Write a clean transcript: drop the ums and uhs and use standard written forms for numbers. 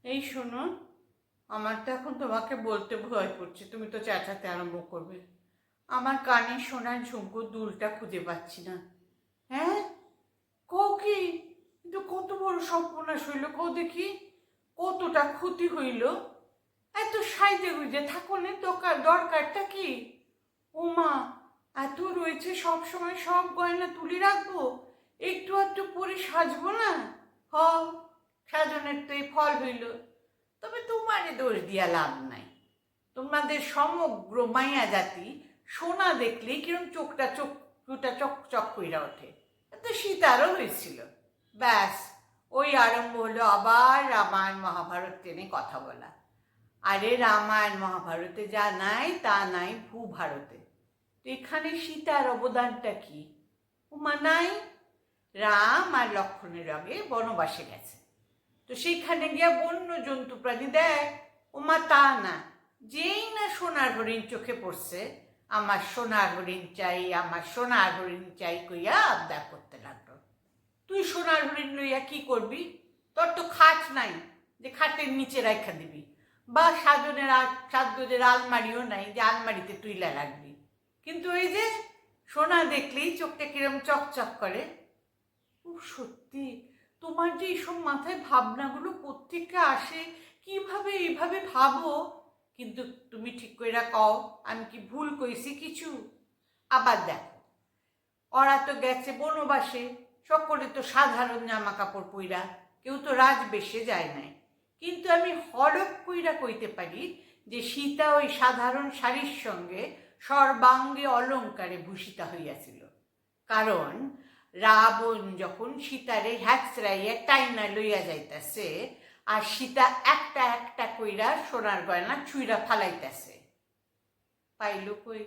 এই শোনো, আমার তো এখন তোমাকে বলতে ভয় করছে, তুমি তো চেঁচাতে আরম্ভ করবে। আমার কানে সোনার ঝুমকোর দুলটা খুঁজে পাচ্ছি না। হ্যাঁ, কও কি? কিন্তু কত বড় সর্বনাশ হইল, কও দেখি। কতটা ক্ষতি হইল। এত সাইজে গুজে থাকো নে, দরকারটা কি? ওমা, এত রয়েছে, সব সময় সব গয়না তুলে রাখবো? একটু একটু পরে সাজবো না? হ, সাজনের তো এই ফল হইল। তবে তোমারে দোষ দিয়া লাভ নাই। তোমাদের সমগ্র মাইয়া জাতি সোনা দেখলেই কিরম চোখটা চক চক কইরা ওঠে। তো সীতারও হয়েছিল। ব্যাস, ওই আরম্ভ হলো আবার রামায়ণ মহাভারত টেনে কথা বলা। আরে রামায়ণ মহাভারতে যা নাই তা নাই ভূভারতে। তো এখানে সীতার অবদানটা কি? উমা নাই, রাম আর লক্ষ্মণের আগে বনবাসে গেছে। তো সেইখানে গিয়া বন্য জন্তু প্রাণী দেখ। ওমা তা না, যেই না সোনার হরিণ চোখে পড়ছে, আমার সোনার হরিণ চাই, আমার সোনার হরিণ চাই কইয়া আবদার করতে লাগলো। তুই সোনার হরিণ লইয়া কি করবি? তোর তো খাট নাই যে খাটের নিচে রাখা দিবি, বা সাজগোজের আলমারিও নাই যে আলমারিতে তুইলা রাখবি। কিন্তু ওই যে সোনা দেখলেই চোখটা কিরম চকচক করে। ও সত্যি, তোমার যে এইসব মাথায় ভাবনাগুলো কোত্থেকে আসে, কিভাবে এইভাবে ভাবো? কিন্তু তুমি ঠিক কইরা কও, আমি কি ভুল কইছি কিছু? আবার দেখো, ওরা তো গেছে বনবাসে, সকলে তো সাধারণ জামা কাপড় পইরা, কেউ তো রাজবেশে যায় নাই। কিন্তু আমি হরপ কইরা কইতে পারি যে সীতা ওই সাধারণ শাড়ির সঙ্গে সর্বাঙ্গে অলঙ্কারে ভূষিতা হইয়াছিল। কারণ রাবণ যখন সীতারে হ্যাচড়াইয়া টাইনা লইয়া যাইতাছে, আর সীতা একটা একটা কইরা সোনার গয়না ছুঁইরা ফালাইতেছে, পাইল কই?